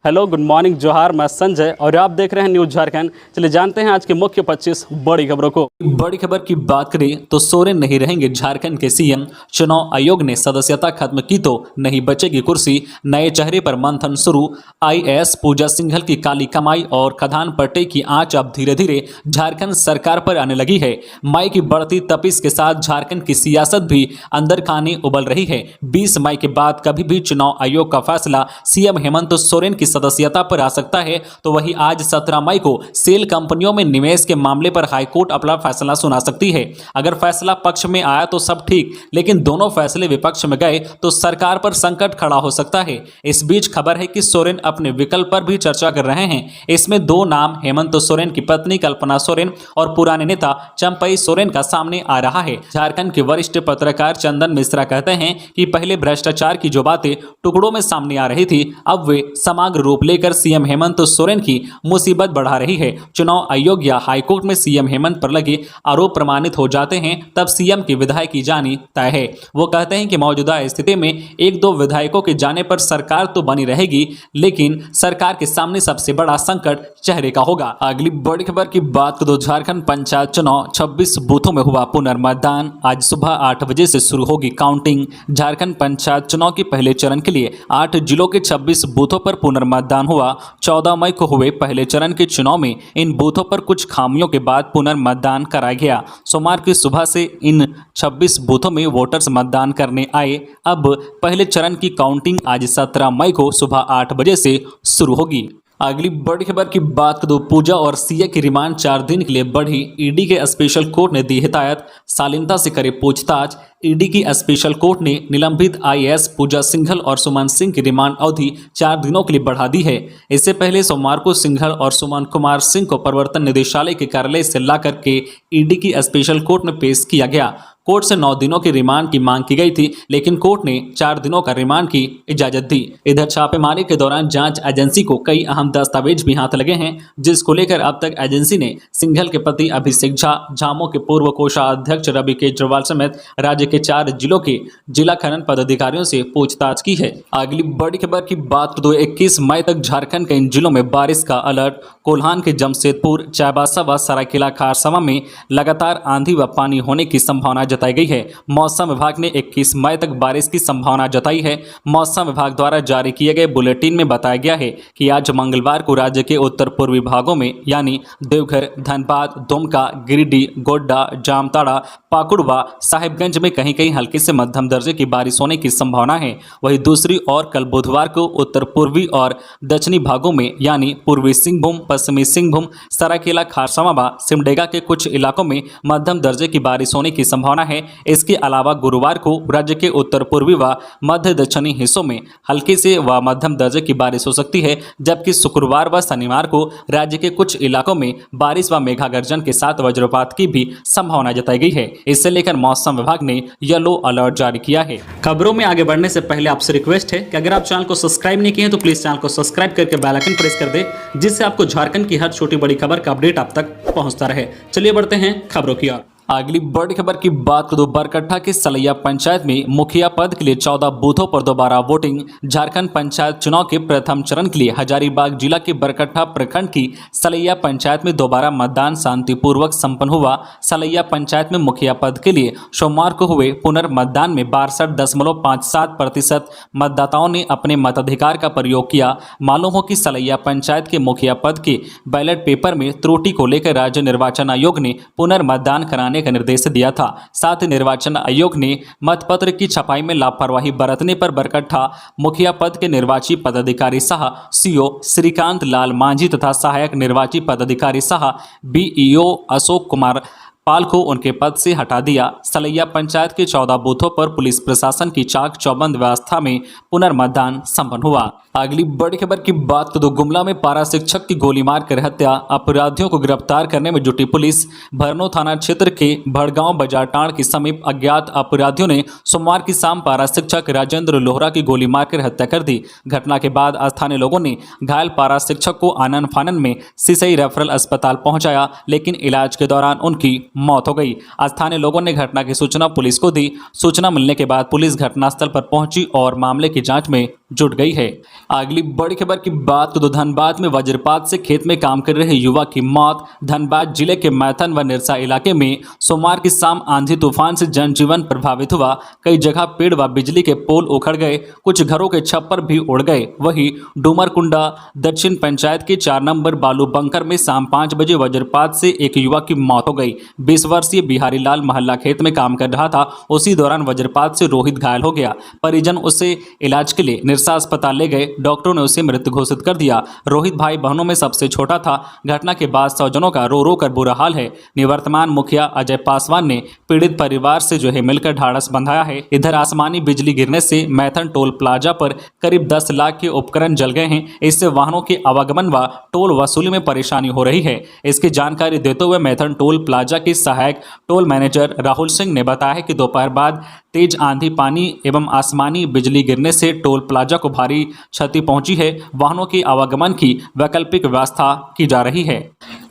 Hello, good morning, जोहार। मैं संजय और आप देख रहे हैं न्यूज झारखंड। चलिए जानते हैं आज की मुख्य 25 बड़ी खबरों को। बड़ी खबर की बात करें तो सोरेन नहीं रहेंगे झारखंड के सीएम। चुनाव आयोग ने सदस्यता खत्म की तो नहीं बचेगी कुर्सी। नए चेहरे पर मंथन शुरू। आईएएस पूजा सिंघल की काली कमाई और खदान पट्टे की आंच अब धीरे धीरे झारखंड सरकार पर आने लगी है। मई की बढ़ती तपिश के साथ झारखंड की सियासत भी अंदर खाने उबल रही है। 20 मई के बाद कभी भी चुनाव आयोग का फैसला सीएम हेमंत सोरेन की सदस्यता पर आ सकता है, तो वही आज 17 मई को सेल कंपनियों में निवेश के मामले पर हाईकोर्ट अपना फैसला सुना सकती है। अगर फैसला पक्ष में आया तो सब ठीक, लेकिन दोनों फैसले विपक्ष में गए तो सरकार पर संकट खड़ा हो सकता है। इस बीच खबर है कि सोरेन अपने विकल्प पर भी चर्चा कर रहे हैं। इसमें दो नाम हेमंत सोरेन की पत्नी कल्पना सोरेन और पुराने नेता चंपई सोरेन का सामने आ रहा है। झारखंड के वरिष्ठ पत्रकार चंदन मिश्रा कहते हैं कि पहले भ्रष्टाचार की जो बातें टुकड़ों में सामने आ रही थी, अब वे समग्र रूप लेकर सीएम हेमंत सोरेन की मुसीबत बढ़ा रही है। चुनाव आयोग या हाईकोर्ट में सीएम हेमंत पर लगे आरोप प्रमाणित हो जाते हैं, तब सीएम की विधायक की जानी तय है। वो कहते हैं कि मौजूदा स्थिति में एक दो विधायकों के जाने पर सरकार तो बनी रहेगी, लेकिन सरकार के सामने सबसे बड़ा संकट चेहरे का होगा। अगली बड़ी खबर की बात करें तो झारखंड पंचायत चुनाव 26 बूथों में हुआ पुनर्मतदान। आज सुबह 8 बजे से शुरू होगी काउंटिंग। झारखंड पंचायत चुनाव के पहले चरण के लिए 8 जिलों के 26 बूथों पर पुनर्मतदान हुआ। 14 मई को हुए पहले चरण के चुनाव में इन बूथों पर कुछ खामियों के बाद पुनर्मतदान कराया गया। सोमवार की सुबह से इन 26 बूथों में वोटर्स मतदान करने आए। अब पहले चरण की काउंटिंग आज 17 मई को सुबह 8 बजे से शुरू होगी। अगली बड़ी खबर की बात करें तो पूजा और सीए की रिमांड 4 दिन के लिए बढ़ी। ईडी के स्पेशल कोर्ट ने दी हिदायत, शालीनता से करे पूछताछ। ईडी की स्पेशल कोर्ट ने निलंबित आईएएस पूजा सिंघल और सुमन सिंह की रिमांड अवधि 4 दिनों के लिए बढ़ा दी है। इससे पहले सोमवार को सिंघल और सुमन कुमार सिंह को प्रवर्तन निदेशालय के कार्यालय से लाकर के ईडी की स्पेशल कोर्ट में पेश किया गया। कोर्ट से 9 दिनों की रिमांड की मांग की गई थी, लेकिन कोर्ट ने 4 दिनों का रिमांड की इजाजत दी। इधर छापेमारी के दौरान जांच एजेंसी को कई अहम दस्तावेज भी हाथ लगे हैं, जिसको लेकर अब तक एजेंसी ने सिंघल के पति अभिषेक झा, झामो के पूर्व कोषाध्यक्ष रवि केजरीवाल समेत राज्य के 4 जिलों के जिला खनन पदाधिकारियों से पूछताछ की है। अगली बड़ी खबर की बात तो 21 मई तक झारखंड के इन जिलों में बारिश का अलर्ट। कोल्हान के जमशेदपुर, चाईबासा व सरायकेला खारसावा में लगातार आंधी व पानी होने की संभावना जताई गई है। मौसम विभाग ने 21 मई तक बारिश की संभावना जताई है। मौसम विभाग द्वारा जारी किए गए बुलेटिन में बताया गया है कि आज मंगलवार को राज्य के उत्तर पूर्वी भागों में यानी देवघर, धनबाद, दुमका, गिरिडीह, गोड्डा, जामताड़ा, पाकुड़ व साहिबगंज में कहीं कहीं हल्की से मध्यम दर्जे की बारिश होने की संभावना है। वहीं दूसरी ओर कल बुधवार को उत्तर पूर्वी और दक्षिणी भागों में यानी पूर्वी सिंहभूम, पश्चिमी सिंहभूम, सरायकेला खारसावा व सिमडेगा के कुछ इलाकों में मध्यम दर्जे की बारिश होने की संभावना है। इसके अलावा गुरुवार को राज्य के उत्तर पूर्वी व मध्य दक्षिणी हिस्सों में हल्की से व मध्यम दर्जे की बारिश हो सकती है, जबकि शुक्रवार व शनिवार को राज्य के कुछ इलाकों में बारिश व मेघागर्जन के साथ वज्रपात की भी संभावना जताई गई है। इससे लेकर मौसम विभाग ने येलो अलर्ट जारी किया है। खबरों में आगे बढ़ने से पहले आपसे रिक्वेस्ट है कि अगर आप चैनल को सब्सक्राइब नहीं किए हैं तो प्लीज चैनल को सब्सक्राइब करके बेल आइकन प्रेस कर दे, जिससे आपको झारखंड की हर छोटी बड़ी खबर का अपडेट आप तक पहुंचता रहे। चलिए बढ़ते हैं खबरों की ओर। अगली बड़ी खबर की बात करें तो बरकट्ठा के सलैया पंचायत में मुखिया पद के लिए 14 बूथों पर दोबारा वोटिंग। झारखंड पंचायत चुनाव के प्रथम चरण के लिए हजारीबाग जिला के बरकट्ठा प्रखंड की सलैया पंचायत में दोबारा मतदान शांतिपूर्वक संपन्न हुआ। सलैया पंचायत में मुखिया पद के लिए सोमवार को हुए पुनर्मतदान में 62.57% मतदाताओं ने अपने मताधिकार का प्रयोग किया। मालूम हो कि सलैया पंचायत के मुखिया पद के बैलेट पेपर में त्रुटि को लेकर राज्य निर्वाचन आयोग ने पुनर्मतदान कराने का निर्देश दिया था। साथ ही निर्वाचन आयोग ने मतपत्र की छपाई में लापरवाही बरतने पर बरकट्ठा मुखिया पद के निर्वाची पदाधिकारी सह सीओ श्रीकांत लाल मांझी तथा सहायक निर्वाची पदाधिकारी सह बीईओ अशोक कुमार पाल को उनके पद से हटा दिया। सलैया पंचायत के 14 बूथों पर पुलिस प्रशासन की चाक चौबंद व्यवस्था में पुनर्मतदान संपन्न हुआ। अगली बड़ी खबर की बात तो गुमला में पारा शिक्षक की गोली मारकर हत्या। अपराधियों को गिरफ्तार करने में जुटी पुलिस। भरनो थाना क्षेत्र के भड़गांव बाजार टाड़ के समीप अज्ञात अपराधियों ने सोमवार की शाम पारा शिक्षक राजेंद्र लोहरा की गोली मारकर हत्या कर दी। घटना के बाद स्थानीय लोगों ने घायल पारा शिक्षक को आनन फानन में सिसई रेफरल अस्पताल पहुंचाया, लेकिन इलाज के दौरान उनकी मौत हो गई। स्थानीय लोगों ने घटना की सूचना पुलिस को दी। सूचना मिलने के बाद पुलिस घटनास्थल पर पहुंची और मामले की जांच में जुट गई है। अगली बड़ी खबर की बात तो धनबाद में वज्रपात से खेत में काम कर रहे युवक की मौत। धनबाद जिले के मैथन व निरसा इलाके में सोमवार की शाम आंधी तूफान से जनजीवन प्रभावित हुआ। कई जगह पेड़ व बिजली के पोल उखड़ गए, कुछ घरों के छप्पर भी उड़ गए। वहीं डूमरकुंडा दक्षिण पंचायत के 4 नंबर बालू बंकर में शाम 5 बजे वज्रपात से एक युवक की मौत हो गई। 20 वर्षीय बिहारी लाल महल्ला खेत में काम कर रहा था। उसी दौरान वज्रपात से रोहित घायल हो गया। परिजन उसे इलाज के लिए निरसा अस्पताल ले गए। डॉक्टरों ने उसे मृत घोषित कर दिया। रोहित भाई बहनों में सबसे छोटा था। घटना के बाद स्वजनों का रो रो कर बुरा हाल है। निवर्तमान मुखिया अजय पासवान ने पीड़ित परिवार से मिलकर ढाढ़स बंधाया है। इधर आसमानी बिजली गिरने से मैथन टोल प्लाजा पर करीब 10 लाख के उपकरण जल गए हैं। इससे वाहनों के आवागमन व टोल वसूली में परेशानी हो रही है। इसकी जानकारी देते हुए मैथन टोल प्लाजा के सहायक टोल मैनेजर राहुल सिंह ने बताया कि दोपहर बाद तेज आंधी, पानी एवं आसमानी बिजली गिरने से टोल प्लाजा को भारी क्षति पहुंची है। वाहनों के आवागमन की वैकल्पिक व्यवस्था की जा रही है।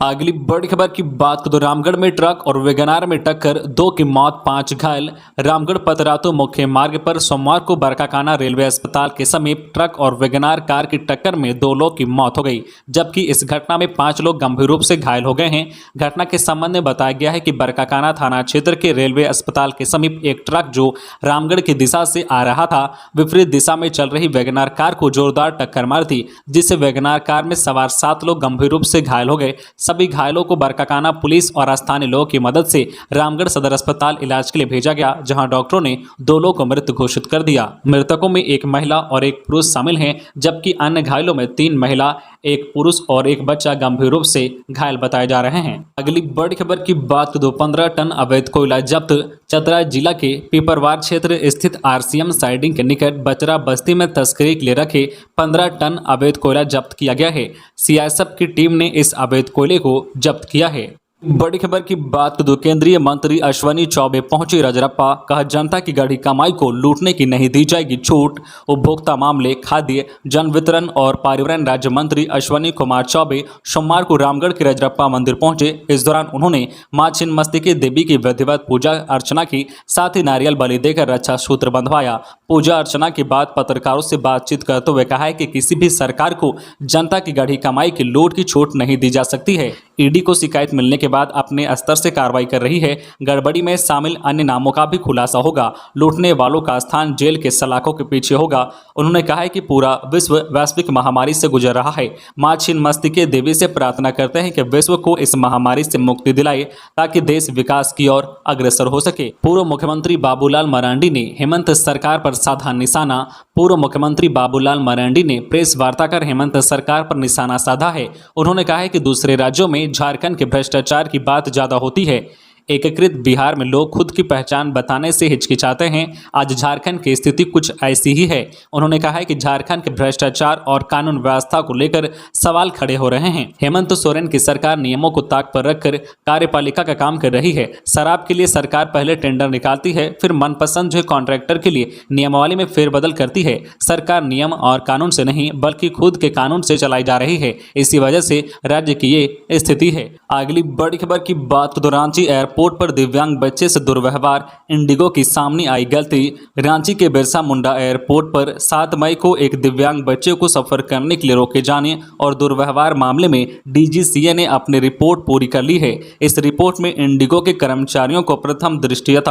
अगली बड़ी खबर की बात तो रामगढ़ में ट्रक और वैगनार में टक्कर, 2 की मौत 5 घायल। रामगढ़ पतरातू मुख्य मार्ग पर सोमवार को बरकाकाना रेलवे अस्पताल के समीप ट्रक और वैगनार कार की टक्कर में 2 लोग की मौत हो गई, जबकि इस घटना में 5 लोग गंभीर रूप से घायल हो गए हैं। घटना के संबंध में बताया गया है कि बरकाकाना थाना क्षेत्र के रेलवे अस्पताल के समीप एक ट्रक जो रामगढ़ की दिशा से आ रहा था, विपरीत दिशा में चल रही वैगनार कार को जोरदार टक्कर मार दी, जिससे वैगनार कार में सवार 7 लोग गंभीर रूप से घायल हो गए। सभी घायलों को बरकाकाना पुलिस और स्थानीय लोगों की मदद से रामगढ़ सदर अस्पताल इलाज के लिए भेजा गया, जहां डॉक्टरों ने 2 लोगों को मृत घोषित कर दिया। मृतकों में 1 महिला और 1 पुरुष शामिल हैं, जबकि अन्य घायलों में 3 महिला, 1 पुरुष और 1 बच्चा गंभीर रूप से घायल बताए जा रहे हैं। अगली बड़ी खबर की बात तो 15 टन अवैध कोयला जब्त। चतरा जिला के पिपरवार क्षेत्र स्थित RCM साइडिंग के निकट बचरा बस्ती में तस्करी के लिए रखे 15 टन अवैध कोयला जब्त किया गया है। CISF की टीम ने इस अवैध कोयले को जब्त किया है। बड़ी खबर की बात तो केंद्रीय मंत्री अश्विनी चौबे पहुंचे रजरप्पा। कहा, जनता की गढ़ी कमाई को लूटने की नहीं दी जाएगी छूट। उपभोक्ता मामले, खाद्य, जन वितरण और पर्यावरण राज्य मंत्री अश्विनी कुमार चौबे सोमवार को रामगढ़ के रजरप्पा मंदिर पहुंचे। इस दौरान उन्होंने मां छिन्नमस्तिके देवी की विधिवत पूजा अर्चना की, साथ ही नारियल बलि देकर रक्षा सूत्र बंधवाया। पूजा अर्चना के बाद पत्रकारों से बातचीत करते हुए कहा है कि किसी भी सरकार को जनता की गढ़ी कमाई की लूट की छूट नहीं दी जा सकती है। ईडी को शिकायत मिलने के बाद अपने स्तर से कार्रवाई कर रही है। गड़बड़ी में शामिल अन्य नामों का भी खुलासा होगा। लूटने वालों का स्थान जेल के सलाखों के पीछे होगा। उन्होंने कहा है कि पूरा विश्व वैश्विक महामारी से गुजर रहा है। मां छिन्नमस्तिके देवी से प्रार्थना करते हैं कि विश्व को इस महामारी से मुक्ति दिलाए, ताकि देश विकास की ओर अग्रसर हो सके। पूर्व मुख्यमंत्री बाबूलाल मरांडी ने हेमंत सरकार पर साधा निशाना। पूर्व मुख्यमंत्री बाबूलाल मरांडी ने प्रेस वार्ता कर हेमंत सरकार पर निशाना साधा है। उन्होंने कहा है कि दूसरे राज्यों में झारखंड के भ्रष्टाचार की बात ज्यादा होती है, एकीकृत बिहार में लोग खुद की पहचान बताने से हिचकिचाते हैं। आज झारखंड की स्थिति कुछ ऐसी ही है। उन्होंने कहा है कि झारखंड के भ्रष्टाचार और कानून व्यवस्था को लेकर सवाल खड़े हो रहे हैं। हेमंत सोरेन की सरकार नियमों को ताक पर रखकर कार्यपालिका का काम कर रही है। शराब के लिए सरकार पहले टेंडर निकालती है, फिर मनपसंद कॉन्ट्रैक्टर के लिए नियमावली में फेरबदल करती है। सरकार नियम और कानून से नहीं बल्कि खुद के कानून से चलाई जा रही है। इसी वजह से राज्य की ये स्थिति है। अगली बड़ी खबर की बात तो रांची एयरपोर्ट पर दिव्यांग बच्चे से दुर्व्यवहार, इंडिगो की सामने आई गलती। रांची के बिरसा मुंडा एयरपोर्ट पर 7 मई को एक दिव्यांग बच्चे को सफर करने के लिए रोके जाने और दुर्व्यवहार मामले में DGCA ने अपनी रिपोर्ट पूरी कर ली है। इस रिपोर्ट में इंडिगो के कर्मचारियों को प्रथम दृष्टया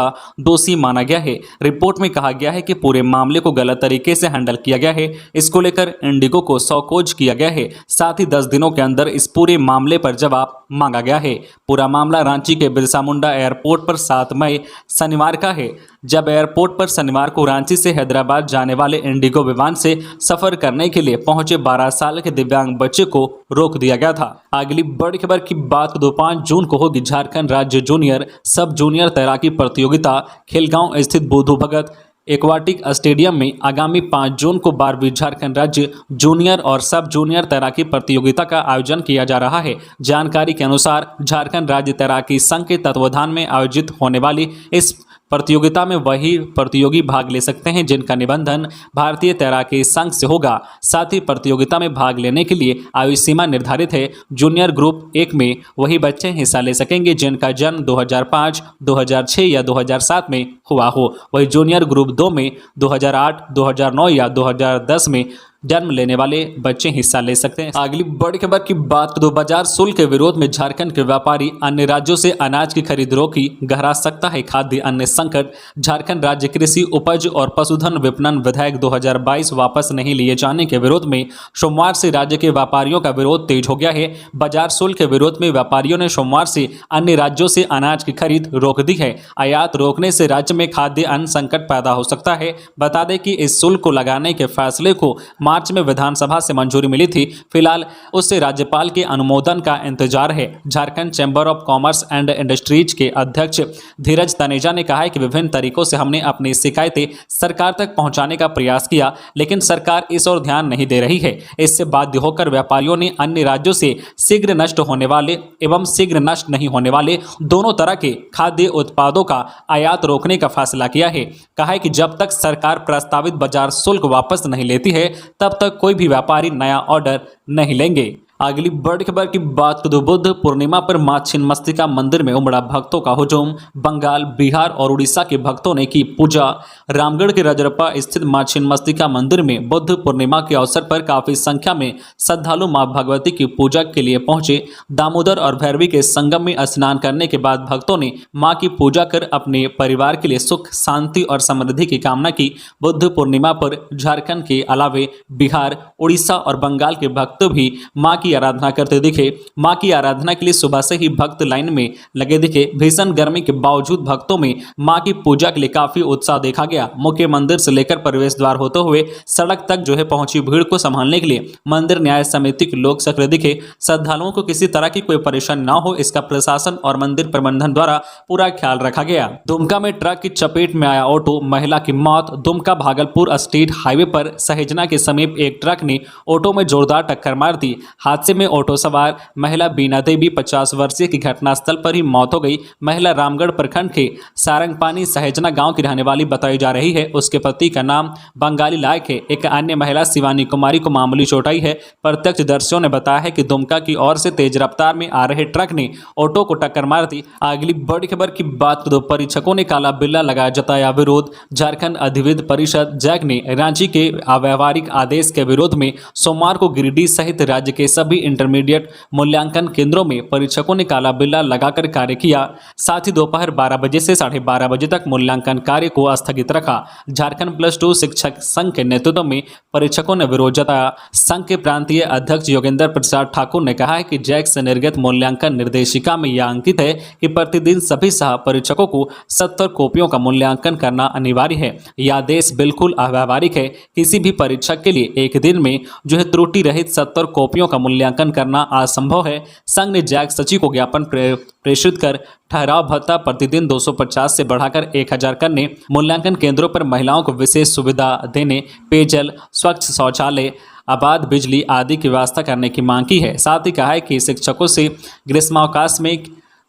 दोषी माना गया है। रिपोर्ट में कहा गया है कि पूरे मामले को गलत तरीके से हैंडल किया गया है। इसको लेकर इंडिगो को सौकोज किया गया है। साथ ही 10 दिनों के अंदर इस पूरे मामले पर जवाब मांगा गया है। पूरा मामला रांची के बिरसा मुंडा एयरपोर्ट पर 7 मई शनिवार का है, जब एयरपोर्ट पर शनिवार को रांची से हैदराबाद जाने वाले इंडिगो विमान से सफर करने के लिए पहुंचे 12 साल के दिव्यांग बच्चे को रोक दिया गया था। अगली बड़ी खबर की बात 5 जून को होगी झारखंड राज्य जूनियर सब जूनियर तैराकी प्रतियोगिता। खेलगांव स्थित बुधू भगत एक्वाटिक स्टेडियम में आगामी 5 जून को 12वीं झारखंड राज्य जूनियर और सब जूनियर तैराकी प्रतियोगिता का आयोजन किया जा रहा है। जानकारी के अनुसार झारखंड राज्य तैराकी संघ के तत्वावधान में आयोजित होने वाली इस प्रतियोगिता में वही प्रतियोगी भाग ले सकते हैं जिनका निबंधन भारतीय तैराकी संघ से होगा। साथ ही प्रतियोगिता में भाग लेने के लिए आयु सीमा निर्धारित है। जूनियर ग्रुप 1 में वही बच्चे हिस्सा ले सकेंगे जिनका जन्म 2005, 2006 या 2007 में हुआ हो। वही जूनियर ग्रुप 2 में 2008, 2009 या 2010 में जन्म लेने वाले बच्चे हिस्सा ले सकते हैं। अगली बड़ी खबर की बात करें तो बाजार शुल्क के विरोध में झारखंड के व्यापारी अन्य राज्यों से अनाज की खरीद रोकी, गहरा सकता है खाद्य अन्न संकट। झारखंड राज्य कृषि उपज और पशुधन विपणन विधेयक 2022 वापस नहीं लिए जाने के विरोध में सोमवार से राज्य के व्यापारियों का विरोध तेज हो गया है। बाजार शुल्क के विरोध में व्यापारियों ने सोमवार से अन्य राज्यों से अनाज की खरीद रोक दी है। आयात रोकने से राज्य में खाद्य अन्न संकट पैदा हो सकता है। बता दें कि इस शुल्क को लगाने के फैसले को मार्च में विधानसभा से मंजूरी मिली थी। फिलहाल उससे राज्यपाल के अनुमोदन का इंतजार है। Jharkhand chamber of commerce and industries के अध्यक्ष धीरज तनेजा ने कहा है कि विभिन्न तरीकों से हमने अपनी शिकायतें सरकार तक पहुंचाने का प्रयास किया, लेकिन सरकार इस ओर ध्यान नहीं दे रही है। इससे बाध्य होकर व्यापारियों ने अन्य राज्यों से शीघ्र नष्ट होने वाले एवं शीघ्र नष्ट नहीं होने वाले दोनों तरह के खाद्य उत्पादों का आयात रोकने का फैसला किया है। कहा है कि जब तक सरकार प्रस्तावित बाजार शुल्क वापस नहीं लेती है तब तक कोई भी व्यापारी नया ऑर्डर नहीं लेंगे। अगली बड़ी खबर की बात करें तो बुद्ध पूर्णिमा पर मां छिन्नमस्तिका मंदिर में उमड़ा भक्तों का हुजूम। बंगाल, बिहार और उड़ीसा के भक्तों ने की पूजा। रामगढ़ के रजरप्पा स्थित मां छिन्नमस्तिका मंदिर में बुद्ध पूर्णिमा के अवसर पर काफी संख्या में श्रद्धालु मां भगवती की पूजा के लिए पहुंचे। दामोदर और भैरवी के संगम में स्नान करने के बाद भक्तों ने मां की पूजा कर अपने परिवार के लिए सुख, शांति और समृद्धि की कामना की। बुद्ध पूर्णिमा पर झारखंड के अलावे बिहार, उड़ीसा और बंगाल के भक्त भी मां की आराधना करते दिखे। मां की आराधना के लिए सुबह से ही भक्त लाइन में लगे दिखे। भीषण गर्मी के बावजूद भक्तों में मां की पूजा के लिए काफी उत्साह देखा गया। मुख्य मंदिर से लेकर प्रवेश द्वार होते हुए सड़क तक पहुंची भीड़ को संभालने के लिए मंदिर न्याय समिति के लोग सक्रिय दिखे। श्रद्धालुओं को किसी तरह की कोई परेशानी न हो, इसका प्रशासन और मंदिर प्रबंधन द्वारा पूरा ख्याल रखा गया। दुमका में ट्रक की चपेट में आया ऑटो, महिला की मौत। दुमका भागलपुर स्टेट हाईवे पर सहेजना के समीप एक ट्रक ने ऑटो में जोरदार टक्कर मार दी। हादसे में ऑटो सवार महिला बीना देवी 50 वर्षीय की घटनास्थल पर ही मौत हो गई। महिला रामगढ़ प्रखंड के सारंगपानी सहेजना गांव की रहने वाली बताई जा रही है। उसके पति का नाम बंगाली लायक है। एक अन्य महिला शिवानी कुमारी को मामूली चोट आई है। प्रत्यक्षदर्शियों ने बताया है कि दुमका की ओर से तेज रफ्तार में आ रहे ट्रक ने ऑटो को टक्कर मार दी। अगली बड़ी खबर की बात करें, परीक्षकों ने काला बिल्ला लगाया, जताया विरोध। झारखंड अधिविद्य परिषद जैक ने रांची के अव्यावहारिक आदेश के विरोध में सोमवार को गिरिडीह सहित राज्य के सभी इंटरमीडिएट मूल्यांकन केंद्रों में परीक्षकों ने काला बिल्ला लगाकर कार्य किया। साथ ही दोपहर 12 बजे से 12:30 बजे तक मूल्यांकन कार्य को स्थगित रखा। झारखंड +2 शिक्षक संघ के नेतृत्व में परीक्षकों ने विरोध जताया। संघ के प्रांतीय अध्यक्ष योगेंद्र प्रसाद ठाकुर ने कहा है कि जैक से निर्गत मूल्यांकन निर्देशिका में यह अंकित है कि प्रतिदिन सभी सह परीक्षकों को 70 कॉपियों का मूल्यांकन करना अनिवार्य है। यह आदेश बिल्कुल अव्यावहारिक है। किसी भी परीक्षक के लिए एक दिन में त्रुटि रहित 70 कॉपियों का मूल्यांकन करना असंभव है। संघ ने जैक सचिव को ज्ञापन प्रेषित कर ठहराव भत्ता प्रतिदिन 250 से बढ़ाकर 1000 करने, मूल्यांकन केंद्रों पर महिलाओं को विशेष सुविधा देने, पेयजल, स्वच्छ शौचालय, आबाद बिजली आदि की व्यवस्था करने की मांग की है। साथ ही कहा है कि शिक्षकों से ग्रीष्मावकाश में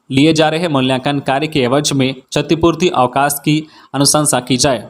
लिए जा रहे मूल्यांकन कार्य के एवज में क्षतिपूर्ति अवकाश की अनुशंसा की जाए।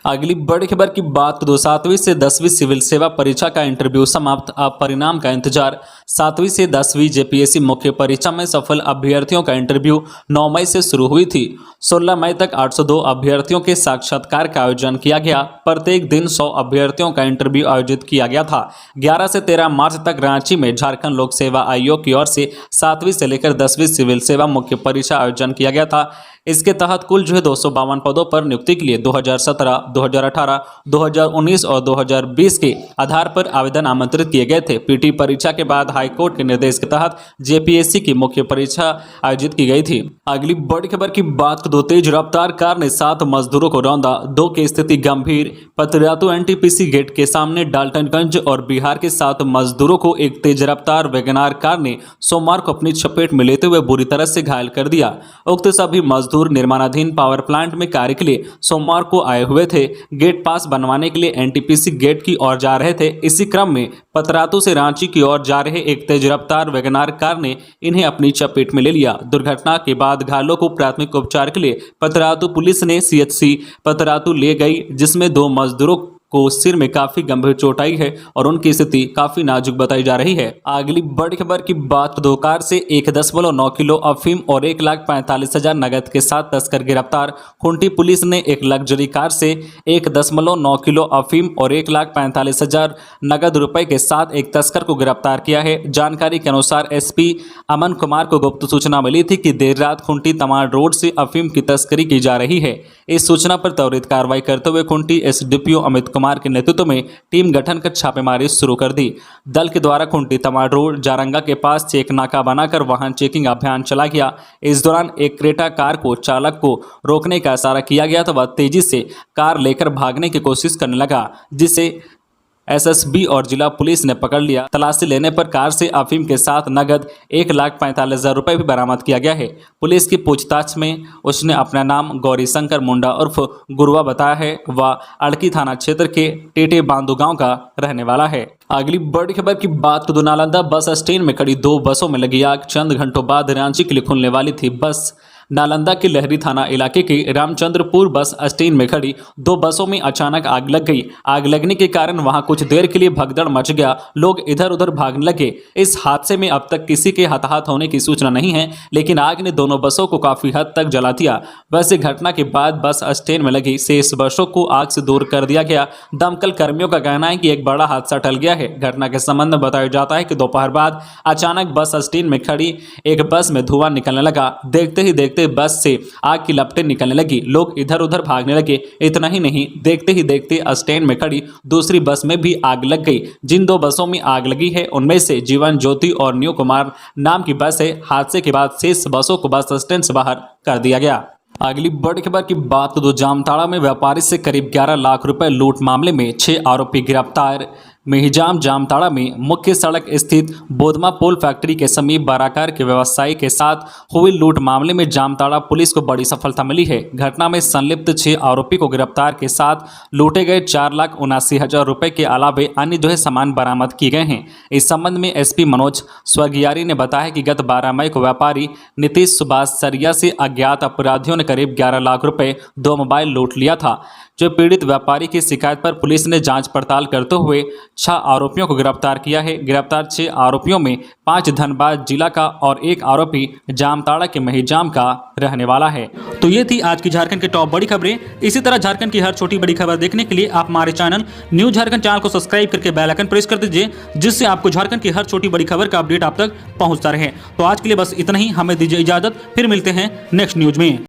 अगली बड़ी खबर की बात करें, 7वीं से 10वीं सिविल सेवा परीक्षा का इंटरव्यू समाप्त, अब परिणाम का इंतजार। 7वीं से 10वीं जेपीएससी मुख्य परीक्षा में सफल अभ्यर्थियों का इंटरव्यू 9 मई से शुरू हुई थी। 16 मई तक 802 अभ्यर्थियों के साक्षात्कार का आयोजन किया गया। प्रत्येक दिन 100 अभ्यर्थियों का इंटरव्यू आयोजित किया गया था। 11 से 13 मार्च तक रांची में झारखंड लोक सेवा आयोग की ओर से 7वीं से लेकर 10वीं सिविल सेवा मुख्य परीक्षा आयोजन किया गया था। इसके तहत कुल 252 पदों पर नियुक्ति के लिए 2017, 2018, 2019 और 2020 के आधार पर आवेदन आमंत्रित किए गए थे। पीटी परीक्षा के बाद हाईकोर्ट के निर्देश के तहत जेपीएससी की मुख्य परीक्षा आयोजित की गई थी। अगली बड़ी खबर की बात करें, तेज रफ्तार कार ने 7 मजदूरों को रौंदा, 2 की स्थिति गंभीर। पतरातू एनटीपीसी गेट के सामने डाल्टनगंज और बिहार के 7 मजदूरों को एक तेज रफ्तार वैगनार कार ने सोमवार को अपनी चपेट में लेते हुए बुरी तरह से घायल कर दिया। उक्त सभी मजदूर मजदूर निर्माणाधीन पावर प्लांट में कार्य के लिए सोमवार को आए हुए थे। गेट पास बनवाने के लिए एनटीपीसी गेट की ओर जा रहे थे। इसी क्रम में पतरातू से रांची की ओर जा रहे एक तेज रफ्तार वैगनार कार ने इन्हें अपनी चपेट में ले लिया। दुर्घटना के बाद घायलों को प्राथमिक उपचार के लिए पतरातू पुलिस ने सीएचसी पतरातू ले गई, जिसमें 2 मजदूरों को सिर में काफी गंभीर चोट आई है और उनकी स्थिति काफी नाजुक बताई जा रही है। अगली बड़ी खबर की बात, 2 कार से 1.9 किलो अफीम और 1,45,000 नगद के साथ तस्कर गिरफ्तार। खूंटी पुलिस ने एक लग्जरी कार से 1.9 किलो अफीम और 1,45,000 नगद रुपए के साथ एक तस्कर को गिरफ्तार किया है। जानकारी के अनुसार एसपी अमन कुमार को गुप्त सूचना मिली थी कि देर रात खूंटी तमाड़ रोड से अफीम की तस्करी की जा रही है। इस सूचना पर त्वरित कार्रवाई करते हुए खूंटी एसडीपीओ अमित कुमार के नेतृत्व में टीम गठन कर छापेमारी शुरू कर दी। दल के द्वारा खूंटी तमाड़ रोड जारंगा के पास चेक नाका बनाकर वाहन चेकिंग अभियान चला गया। इस दौरान एक क्रेटा कार को चालक को रोकने का इशारा किया गया तो वह तेजी से कार लेकर भागने की कोशिश करने लगा, जिसे एसएसबी और जिला पुलिस ने पकड़ लिया। तलाशी लेने पर कार से अफीम के साथ नगद 1,45,000 रुपये भी बरामद किया गया है। पुलिस की पूछताछ में उसने अपना नाम गौरी शंकर मुंडा उर्फ गुरुआ बताया है। वह अड़की थाना क्षेत्र के टेटे बांधु गांव का रहने वाला है। अगली बड़ी खबर की बात तो नालंदा बस स्टैंड में खड़ी 2 बसों में लगी आग। चंद घंटों बाद रांची के लिए खुलने वाली थी बस। नालंदा के लहरी थाना इलाके के रामचंद्रपुर बस स्टैंड में खड़ी 2 बसों में अचानक आग लग गई। आग लगने के कारण वहां कुछ देर के लिए भगदड़ मच गया। लोग इधर उधर भागने लगे। इस हादसे में अब तक किसी के हताहत होने की सूचना नहीं है, लेकिन आग ने दोनों बसों को काफी हद तक जला दिया। वैसे घटना के बाद बस स्टैंड में लगी शेष बसों को आग से दूर कर दिया गया। दमकल कर्मियों का कहना है कि एक बड़ा हादसा टल गया है। घटना के संबंध में बताया जाता है कि दोपहर बाद अचानक बस स्टैंड में खड़ी एक बस में धुआं निकलने लगा। देखते ही देखते बस से आग की लपटें निकलने लगी। लोग इधर उधर भागने लगे। इतना ही नहीं, देखते ही देखते स्टैंड में खड़ी दूसरी बस में भी आग लग गई। जिन 2 बसों में आग लगी है उनमें से जीवन ज्योति और न्यू कुमार नाम की बस है। हादसे के बाद शेष बसों को बस स्टैंड से बाहर कर दिया गया। अगली बड़ी खबर की बात तो जामताड़ा में व्यापारी से करीब 11 लाख रुपए लूट मामले में 6 आरोपी गिरफ्तार। मेहिजाम जामताड़ा में मुख्य सड़क स्थित बोधमा पोल फैक्ट्री के समीप बाराकार के व्यवसायी के साथ हुई लूट मामले में जामताड़ा पुलिस को बड़ी सफलता मिली है। घटना में संलिप्त 6 आरोपी को गिरफ्तार के साथ लूटे गए 4,79,000 रुपए के अलावे अन्य 2 सामान बरामद किए गए हैं। इस संबंध में एसपी मनोज स्वर्गियारी ने बताया कि गत 12 मई को व्यापारी नीतीश सुभाष सरिया से अज्ञात अपराधियों ने करीब 11 लाख रुपए 2 मोबाइल लूट लिया था। जो पीड़ित व्यापारी की शिकायत पर पुलिस ने जांच पड़ताल करते हुए 6 आरोपियों को गिरफ्तार किया है। गिरफ्तार 6 आरोपियों में 5 धनबाद जिला का और 1 आरोपी जामताड़ा के महिजाम का रहने वाला है। तो ये थी आज की झारखंड की टॉप बड़ी खबरें। इसी तरह झारखंड की हर छोटी बड़ी खबर देखने के लिए आप हमारे चैनल न्यूज झारखंड चैनल को सब्सक्राइब करके बेल आइकन प्रेस कर दीजिए, जिससे आपको झारखंड की हर छोटी बड़ी खबर का अपडेट आप तक पहुंचता रहे। तो आज के लिए बस इतना ही। हमें दीजिए इजाजत, फिर मिलते हैं नेक्स्ट न्यूज में।